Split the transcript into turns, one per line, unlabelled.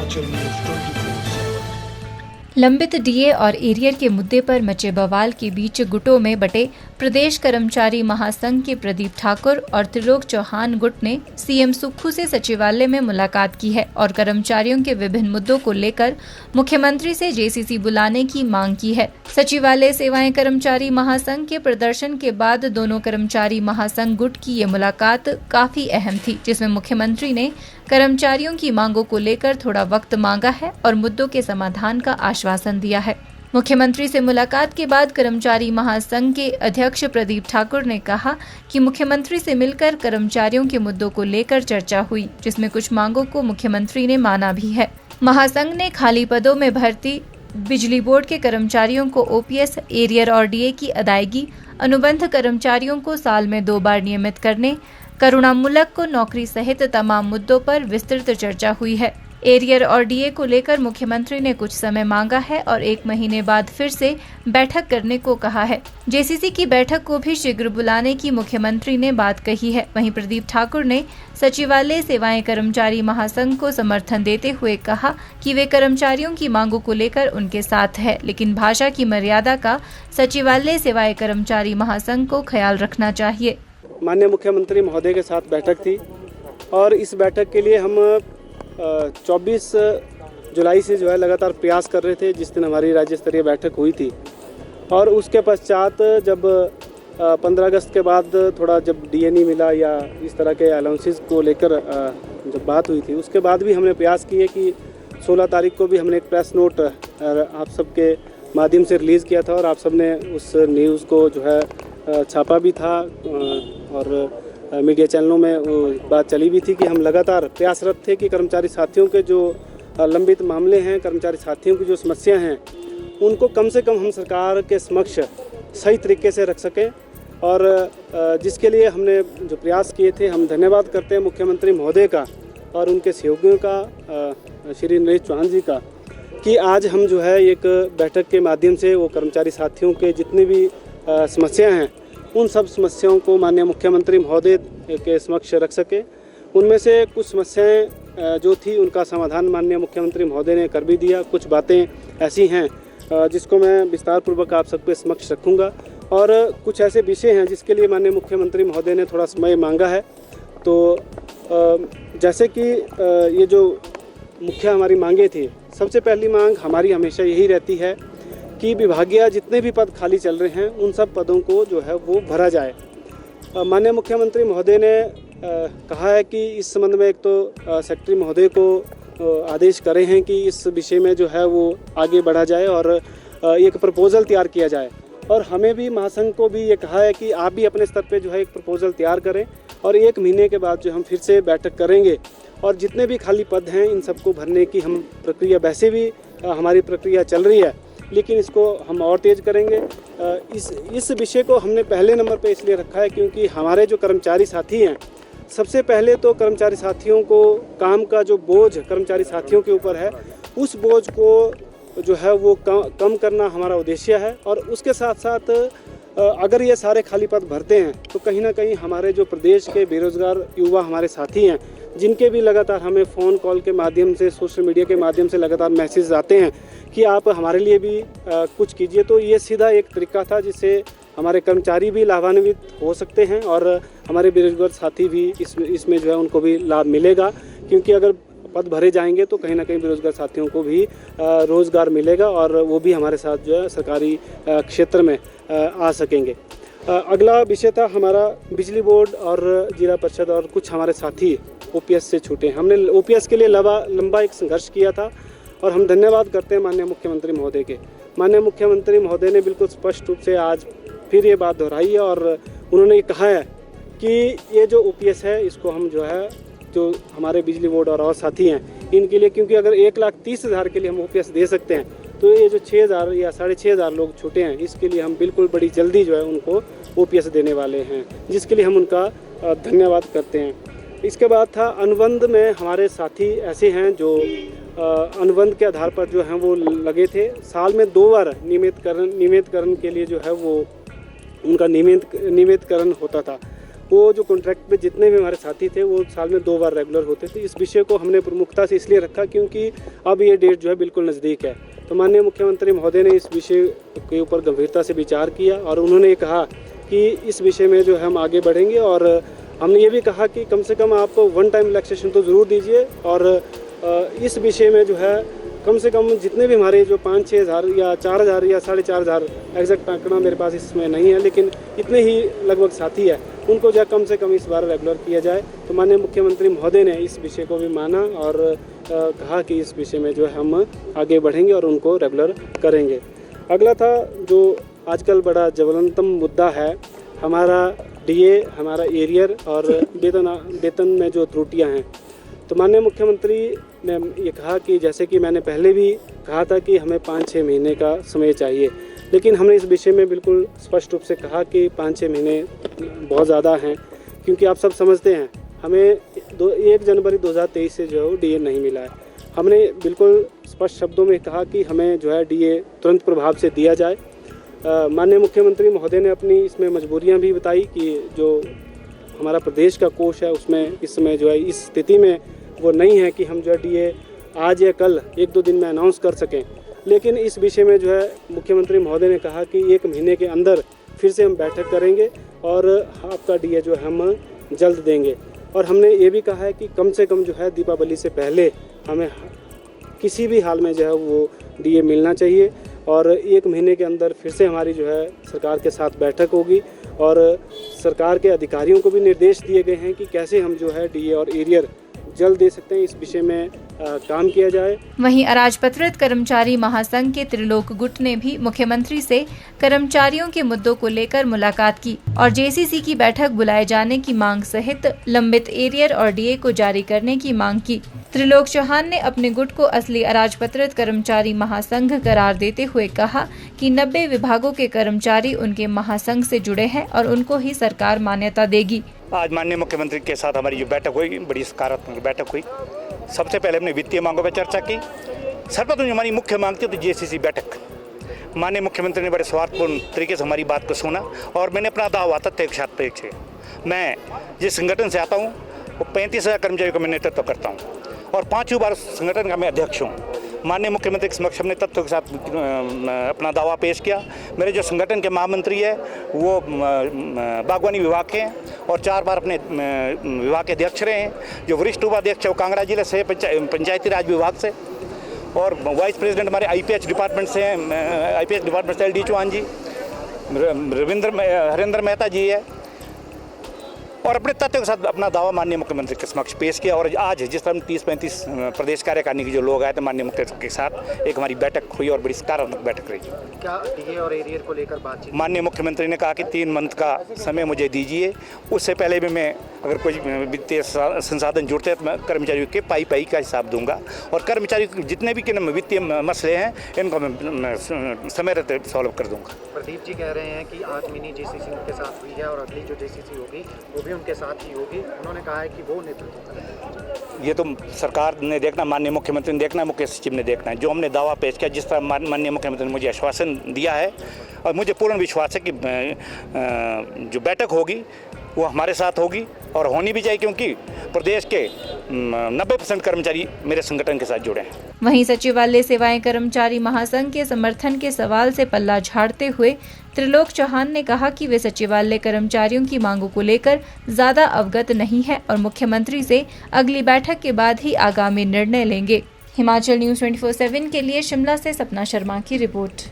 Himachal news 24/7।
लंबित DA और arrear के मुद्दे पर मचे बवाल के बीच गुटों में बटे प्रदेश कर्मचारी महासंघ के प्रदीप ठाकुर और त्रिलोक चौहान गुट ने सीएम सुक्खू से सचिवालय में मुलाकात की है और कर्मचारियों के विभिन्न मुद्दों को लेकर मुख्यमंत्री से जेसीसी बुलाने की मांग की है। सचिवालय सेवाएं कर्मचारी महासंघ के प्रदर्शन के बाद दोनों कर्मचारी महासंघ गुट की ये मुलाकात काफी अहम थी, जिसमें मुख्यमंत्री ने कर्मचारियों की मांगों को लेकर थोड़ा वक्त मांगा है और मुद्दों के समाधान का आश्वासन दिया है। मुख्यमंत्री से मुलाकात के बाद कर्मचारी महासंघ के अध्यक्ष प्रदीप ठाकुर ने कहा कि मुख्यमंत्री से मिलकर कर्मचारियों के मुद्दों को लेकर चर्चा हुई, जिसमें कुछ मांगों को मुख्यमंत्री ने माना भी है। महासंघ ने खाली पदों में भर्ती, बिजली बोर्ड के कर्मचारियों को ओपीएस, एरियर और डीए की अदायगी, अनुबंध कर्मचारियों को साल में 2 बार नियमित करने, करुणामूलक को नौकरी सहित तमाम मुद्दों पर विस्तृत चर्चा हुई है। एरियर और डीए को लेकर मुख्यमंत्री ने कुछ समय मांगा है और 1 महीने बाद फिर से बैठक करने को कहा है। जेसीसी की बैठक को भी शीघ्र बुलाने की मुख्यमंत्री ने बात कही है। वहीं प्रदीप ठाकुर ने सचिवालय सेवाएं कर्मचारी महासंघ को समर्थन देते हुए कहा कि वे कर्मचारियों की मांगों को लेकर उनके साथ है, लेकिन भाषा की मर्यादा का सचिवालय सेवाएं कर्मचारी महासंघ को ख्याल रखना चाहिए।
माननीय मुख्यमंत्री महोदय के साथ बैठक थी और इस बैठक के लिए हम 24 जुलाई से जो है लगातार प्रयास कर रहे थे, जिस दिन हमारी राज्य स्तरीय बैठक हुई थी। और उसके पश्चात जब 15 अगस्त के बाद थोड़ा जब डीए नहीं मिला या इस तरह के अलाउंसेस को लेकर जब बात हुई थी, उसके बाद भी हमने प्रयास किए कि 16 तारीख को भी हमने एक प्रेस नोट आप सबके माध्यम से रिलीज़ किया था और आप सबने उस न्यूज़ को जो है छापा भी था और मीडिया चैनलों में वो बात चली भी थी कि हम लगातार प्रयासरत थे कि कर्मचारी साथियों के जो लंबित मामले हैं, कर्मचारी साथियों की जो समस्याएं हैं, उनको कम से कम हम सरकार के समक्ष सही तरीके से रख सकें। और जिसके लिए हमने जो प्रयास किए थे, हम धन्यवाद करते हैं मुख्यमंत्री महोदय का और उनके सहयोगियों का, श्री नरेश चौहान जी का, कि आज हम जो है एक बैठक के माध्यम से वो कर्मचारी साथियों के जितनी भी समस्याएं हैं, उन सब समस्याओं को माननीय मुख्यमंत्री महोदय के समक्ष रख सके। उनमें से कुछ समस्याएं जो थी उनका समाधान माननीय मुख्यमंत्री महोदय ने कर भी दिया। कुछ बातें ऐसी हैं जिसको मैं विस्तार पूर्वक आप सबके समक्ष रखूंगा और कुछ ऐसे विषय हैं जिसके लिए माननीय मुख्यमंत्री महोदय ने थोड़ा समय मांगा है। तो जैसे कि ये जो मुख्य हमारी मांगे थी, सबसे पहली मांग हमारी हमेशा यही रहती है कि विभागीय जितने भी पद खाली चल रहे हैं, उन सब पदों को जो है वो भरा जाए। माननीय मुख्यमंत्री महोदय ने कहा है कि इस संबंध में एक तो सेक्रेटरी महोदय को आदेश करे हैं कि इस विषय में जो है वो आगे बढ़ा जाए और एक प्रपोज़ल तैयार किया जाए। और हमें भी महासंघ को भी ये कहा है कि आप भी अपने स्तर पे जो है एक प्रपोज़ल तैयार करें और 1 महीने के बाद जो हम फिर से बैठक करेंगे और जितने भी खाली पद हैं इन सबको भरने की हम प्रक्रिया, वैसे भी हमारी प्रक्रिया चल रही है, लेकिन इसको हम और तेज़ करेंगे। इस विषय को हमने पहले नंबर पे इसलिए रखा है क्योंकि हमारे जो कर्मचारी साथी हैं, सबसे पहले तो कर्मचारी साथियों को काम का जो बोझ कर्मचारी साथियों के ऊपर है, उस बोझ को जो है वो कम करना हमारा उद्देश्य है। और उसके साथ साथ अगर ये सारे खाली पद भरते हैं तो कहीं ना कहीं हमारे जो प्रदेश के बेरोज़गार युवा हमारे साथी हैं, जिनके भी लगातार हमें फ़ोन कॉल के माध्यम से, सोशल मीडिया के माध्यम से लगातार मैसेज आते हैं कि आप हमारे लिए भी कुछ कीजिए, तो ये सीधा एक तरीका था जिससे हमारे कर्मचारी भी लाभान्वित हो सकते हैं और हमारे बेरोजगार साथी भी इसमें जो है उनको भी लाभ मिलेगा। क्योंकि अगर पद भरे जाएंगे तो कहीं ना कहीं बेरोजगार साथियों को भी रोज़गार मिलेगा और वो भी हमारे साथ जो है सरकारी क्षेत्र में आ सकेंगे। अगला विषय था हमारा बिजली बोर्ड और जिला परिषद और कुछ हमारे साथी ओपीएस से छूटे। हमने ओपीएस के लिए लंबा एक संघर्ष किया था और हम धन्यवाद करते हैं माननीय मुख्यमंत्री महोदय के। माननीय मुख्यमंत्री महोदय ने बिल्कुल स्पष्ट रूप से आज फिर ये बात दोहराई है और उन्होंने कहा है कि ये जो ओपीएस है इसको हम जो है, जो हमारे बिजली बोर्ड और साथी हैं इनके लिए, क्योंकि अगर 1,30,000 के लिए हम ओपीएस दे सकते हैं तो ये जो 6,000 या 6,500 लोग छूटे हैं, इसके लिए हम बिल्कुल बड़ी जल्दी जो है उनको ओपीएस देने वाले हैं, जिसके लिए हम उनका धन्यवाद करते हैं। इसके बाद था अनुबंध में हमारे साथी ऐसे हैं जो अनुबंध के आधार पर जो हैं वो लगे थे। साल में 2 बार नियमितकरण के लिए जो है वो उनका नियमितकरण होता था वो जो कॉन्ट्रैक्ट पे जितने भी हमारे साथी थे वो साल में 2 बार रेगुलर होते थे। इस विषय को हमने प्रमुखता से इसलिए रखा क्योंकि अब ये डेट जो है बिल्कुल नज़दीक है। तो माननीय मुख्यमंत्री महोदय ने इस विषय के ऊपर गंभीरता से विचार किया और उन्होंने कहा कि इस विषय में जो है हम आगे बढ़ेंगे। और हमने ये भी कहा कि कम से कम आप 1 टाइम रिलैक्सेशन तो ज़रूर दीजिए और इस विषय में जो है कम से कम जितने भी हमारे जो 5-6 हज़ार या 4 हज़ार या 4,500 एग्जैक्ट आंकड़ा मेरे पास इसमें नहीं है, लेकिन इतने ही लगभग साथी है उनको जो कम से कम इस बार रेगुलर किया जाए। तो माननीय मुख्यमंत्री महोदय ने इस विषय को भी माना और कहा कि इस विषय में जो है हम आगे बढ़ेंगे और उनको रेगुलर करेंगे। अगला था जो आजकल बड़ा ज्वलंतम मुद्दा है हमारा डीए, हमारा एरियर और वेतन में जो त्रुटियां हैं। तो माननीय मुख्यमंत्री ने ये कहा कि जैसे कि मैंने पहले भी कहा था कि हमें 5-6 महीने का समय चाहिए, लेकिन हमने इस विषय में बिल्कुल स्पष्ट रूप से कहा कि 5-6 महीने बहुत ज़्यादा हैं, क्योंकि आप सब समझते हैं हमें 1 जनवरी 2023 से जो है वो डीए नहीं मिला है। हमने बिल्कुल स्पष्ट शब्दों में कहा कि हमें जो है डीए तुरंत प्रभाव से दिया जाए। माननीय मुख्यमंत्री महोदय ने अपनी इसमें मजबूरियां भी बताई कि जो हमारा प्रदेश का कोष है उसमें इस समय जो है इस स्थिति में वो नहीं है कि हम जो है डीए आज या कल 1-2 दिन में अनाउंस कर सकें। लेकिन इस विषय में जो है मुख्यमंत्री महोदय ने कहा कि 1 महीने के अंदर फिर से हम बैठक करेंगे और आपका डीए जो है हम जल्द देंगे। और हमने ये भी कहा है कि कम से कम जो है दीपावली से पहले हमें किसी भी हाल में जो है वो डीए मिलना चाहिए और 1 महीने के अंदर फिर से हमारी जो है सरकार के साथ बैठक होगी और सरकार के अधिकारियों को भी निर्देश दिए गए हैं कि कैसे हम जो है डीए और एरियर जल्द दे सकते हैं, इस विषय में काम किया जाए।
वहीं अराजपत्रित कर्मचारी महासंघ के त्रिलोक गुट ने भी मुख्यमंत्री से कर्मचारियों के मुद्दों को लेकर मुलाकात की और जेसीसी की बैठक बुलाए जाने की मांग सहित लंबित एरियर और डीए को जारी करने की मांग की। त्रिलोक चौहान ने अपने गुट को असली अराजपत्रित कर्मचारी महासंघ करार देते हुए कहा कि 90 विभागों के कर्मचारी उनके महासंघ से जुड़े हैं और उनको ही सरकार मान्यता देगी।
आज माननीय मुख्यमंत्री के साथ हमारी जो बैठक हुई बड़ी सकारात्मक बैठक हुई। सबसे पहले हमने वित्तीय मांगों पर चर्चा की। सर्वप्रथम जो हमारी मुख्य मांग थी तो जेसीसी बैठक। माननीय मुख्यमंत्री ने बड़े स्वार्थपूर्ण तरीके से हमारी बात को सुना और मैंने अपना दावा तथ्य के साथ पेश किया। मैं जिस संगठन से आता हूँ वो 35,000 कर्मचारियों का मैं नेतृत्व करता हूँ और 5वीं बार संगठन का मैं अध्यक्ष हूँ। माननीय मुख्यमंत्री के समक्ष हमने तथ्यों के साथ अपना दावा पेश किया। मेरे जो संगठन के महामंत्री है वो बागवानी विभाग के हैं और 4 बार अपने विभाग के अध्यक्ष रहे हैं। जो वरिष्ठ उपाध्यक्ष है वो कांगड़ा जिले से पंचायती राज विभाग से और वाइस प्रेसिडेंट हमारे आईपीएच डिपार्टमेंट से हैं। आईपीएच डिपार्टमेंट से LD चौहान जी, हरेंद्र मेहता जी है और अपने तथ्यों के साथ अपना दावा माननीय मुख्यमंत्री के समक्ष पेश किया। और आज जिस तरह 30-35 प्रदेश कार्यकारिणी के जो लोग आए थे माननीय मुख्यमंत्री के साथ एक हमारी बैठक हुई और बड़ी सकारात्मक बैठक रही।
क्या डीए और एरियर को लेकर बातचीत?
माननीय मुख्यमंत्री ने कहा कि 3 मंथ का समय मुझे दीजिए, उससे पहले भी मैं अगर कोई वित्तीय संसाधन जुड़ते हैं तो मैं कर्मचारियों के पाई का हिसाब दूंगा और कर्मचारियों के जितने भी वित्तीय मसले हैं इनको मैं समय रहते सॉल्व कर दूंगा।
प्रदीप जी कह रहे हैं कि आज मिनी जेसीसी उनके साथ हुई है और अगली जो जेसीसी होगी वो भी उनके साथ ही होगी। उन्होंने कहा है कि वो नेतृत्व करेंगे।
ये तो सरकार ने देखना, माननीय मुख्यमंत्री ने देखना, मुख्य सचिव ने देखना है। जो हमने दावा पेश किया, जिस तरह माननीय मुख्यमंत्री ने मुझे आश्वासन दिया है और मुझे पूर्ण विश्वास है कि जो बैठक होगी वो हमारे साथ होगी और होनी भी चाहिए क्योंकि प्रदेश के 90% कर्मचारी मेरे संगठन के साथ जुड़े हैं।
वहीं सचिवालय सेवाएं कर्मचारी महासंघ के समर्थन के सवाल से पल्ला झाड़ते हुए त्रिलोक चौहान ने कहा कि वे सचिवालय कर्मचारियों की मांगों को लेकर ज्यादा अवगत नहीं है और मुख्यमंत्री से अगली बैठक के बाद ही आगामी निर्णय लेंगे। हिमाचल न्यूज़ 24/7 के लिए शिमला से सपना शर्मा की रिपोर्ट।